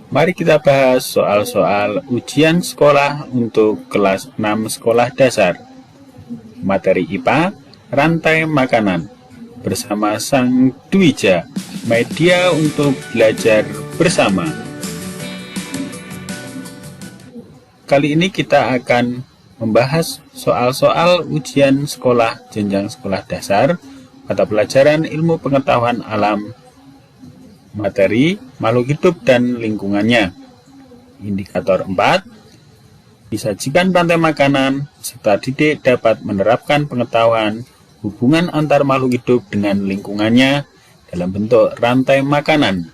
Mari kita bahas soal-soal ujian sekolah untuk kelas 6 sekolah dasar. Materi IPA, rantai makanan. Bersama Sang Dwija, media untuk belajar bersama. Kali ini kita akan membahas soal-soal ujian sekolah jenjang sekolah dasar, mata pelajaran ilmu pengetahuan alam, materi, makhluk hidup dan lingkungannya. Indikator 4, disajikan rantai makanan, serta didik dapat menerapkan pengetahuan hubungan antar makhluk hidup dengan lingkungannya dalam bentuk rantai makanan.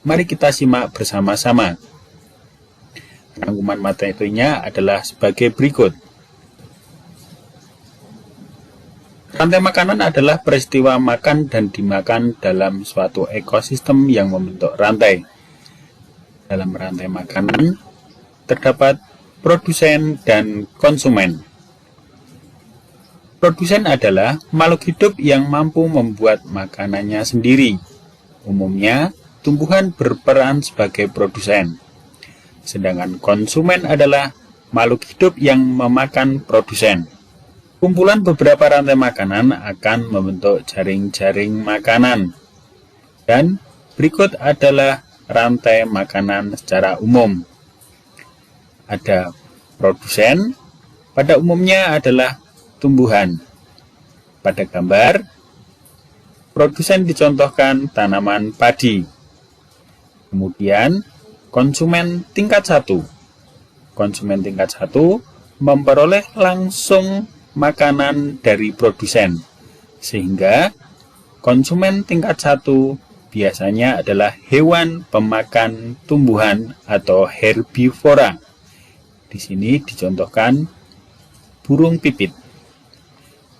Mari kita simak bersama-sama. Rangkuman materinya adalah sebagai berikut. Rantai makanan adalah peristiwa makan dan dimakan dalam suatu ekosistem yang membentuk rantai. Dalam rantai makanan terdapat produsen dan konsumen. Produsen adalah makhluk hidup yang mampu membuat makanannya sendiri. Umumnya, tumbuhan berperan sebagai produsen. Sedangkan konsumen adalah makhluk hidup yang memakan produsen. Kumpulan beberapa rantai makanan akan membentuk jaring-jaring makanan. Dan berikut adalah rantai makanan secara umum. Ada produsen, pada umumnya adalah tumbuhan. Pada gambar, produsen dicontohkan tanaman padi. Kemudian, konsumen tingkat 1. Konsumen tingkat 1 memperoleh langsung makanan dari produsen, sehingga konsumen tingkat 1 biasanya adalah hewan pemakan tumbuhan atau herbivora. Di sini dicontohkan burung pipit.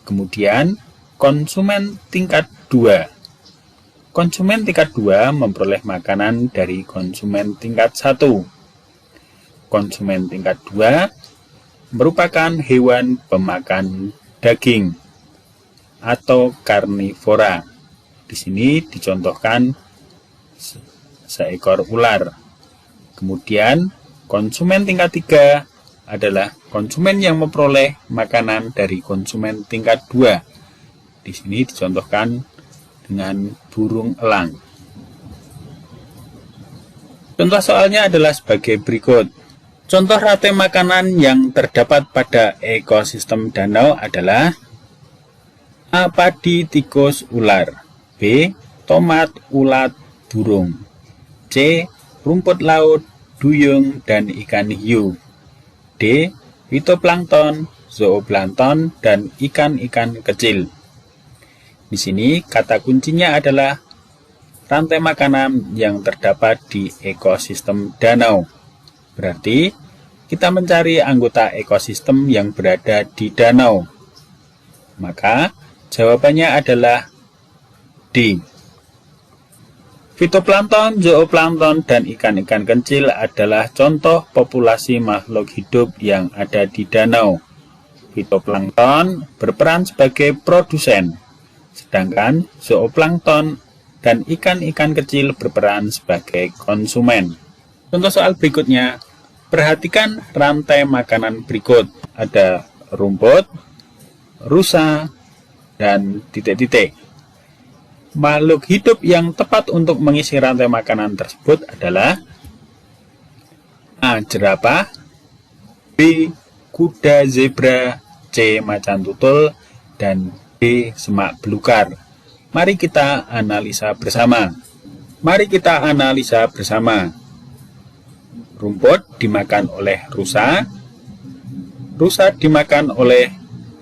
Kemudian konsumen tingkat 2. Konsumen tingkat 2 memperoleh makanan dari konsumen tingkat 1. Konsumen tingkat 2 merupakan hewan pemakan daging atau karnivora. Di sini dicontohkan seekor ular. Kemudian konsumen tingkat 3 adalah konsumen yang memperoleh makanan dari konsumen tingkat 2. Di sini dicontohkan dengan burung elang. Contoh soalnya adalah sebagai berikut. Contoh rantai makanan yang terdapat pada ekosistem danau adalah A. Padi, tikus, ular. B. Tomat, ulat, burung. C. Rumput laut, duyung, dan ikan hiu. D. Fitoplankton, zooplankton, dan ikan-ikan kecil. Di sini kata kuncinya adalah rantai makanan yang terdapat di ekosistem danau. Berarti kita mencari anggota ekosistem yang berada di danau. Maka jawabannya adalah D. Fitoplankton, zooplankton, dan ikan-ikan kecil adalah contoh populasi makhluk hidup yang ada di danau. Fitoplankton berperan sebagai produsen, sedangkan zooplankton dan ikan-ikan kecil berperan sebagai konsumen. Contoh soal berikutnya, perhatikan rantai makanan berikut. Ada rumput, rusa, dan titik-titik. Makhluk hidup yang tepat untuk mengisi rantai makanan tersebut adalah A. Jerapah, B. Kuda zebra, C. Macan tutul, dan D. Semak belukar. Mari kita analisa bersama. Rumput dimakan oleh rusa. Rusa dimakan oleh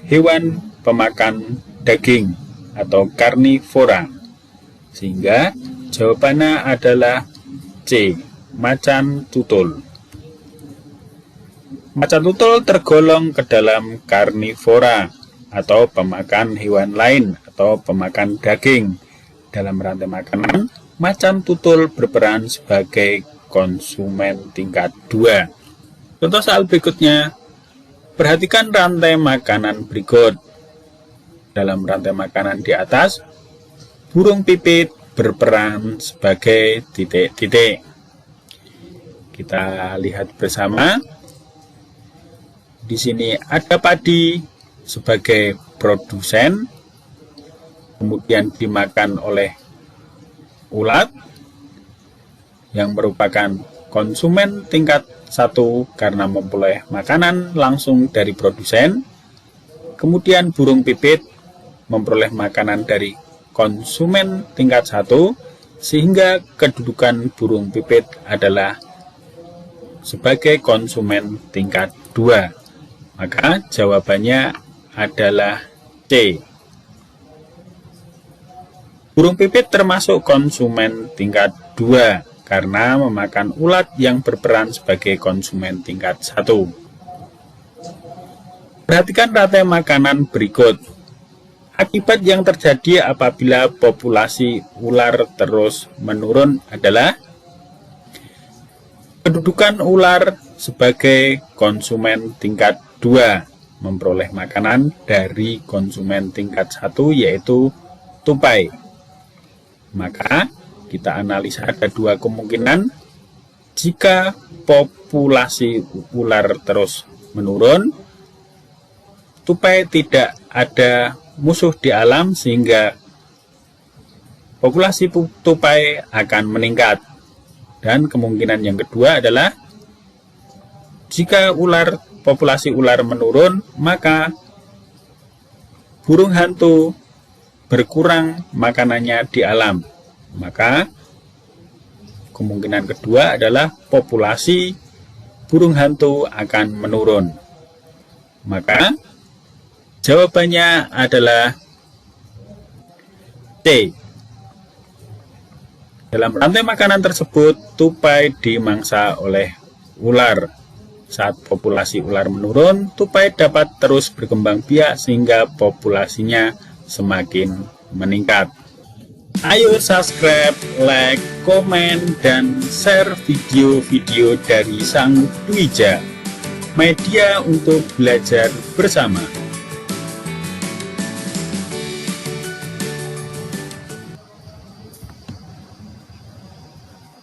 hewan pemakan daging atau karnivora. Sehingga jawabannya adalah C. Macan tutul. Macan tutul tergolong ke dalam karnivora atau pemakan hewan lain atau pemakan daging. Dalam rantai makanan, macan tutul berperan sebagai konsumen tingkat 2. Contoh soal berikutnya, perhatikan rantai makanan berikut. Dalam rantai makanan di atas, burung pipit berperan sebagai titik-titik. Kita lihat bersama. Di sini ada padi sebagai produsen, kemudian dimakan oleh ulat yang merupakan konsumen tingkat 1 karena memperoleh makanan langsung dari produsen. Kemudian burung pipit memperoleh makanan dari konsumen tingkat 1, sehingga kedudukan burung pipit adalah sebagai konsumen tingkat 2. Maka jawabannya adalah C. Burung pipit termasuk konsumen tingkat 2 karena memakan ulat yang berperan sebagai konsumen tingkat 1. Perhatikan rantai makanan berikut. Akibat yang terjadi apabila populasi ular terus menurun adalah kedudukan ular sebagai konsumen tingkat 2 memperoleh makanan dari konsumen tingkat 1 yaitu tupai. Maka kita analisa ada 2 kemungkinan. Jika populasi ular terus menurun, tupai tidak ada musuh di alam sehingga populasi tupai akan meningkat. Dan kemungkinan yang kedua adalah jika populasi ular menurun, maka burung hantu berkurang makanannya di alam. Maka kemungkinan kedua adalah populasi burung hantu akan menurun. Maka jawabannya adalah C. Dalam rantai makanan tersebut, tupai dimangsa oleh ular. Saat populasi ular menurun, tupai dapat terus berkembang biak sehingga populasinya semakin meningkat. Ayo subscribe, like, komen, dan share video-video dari Sang Dwija, media untuk belajar bersama.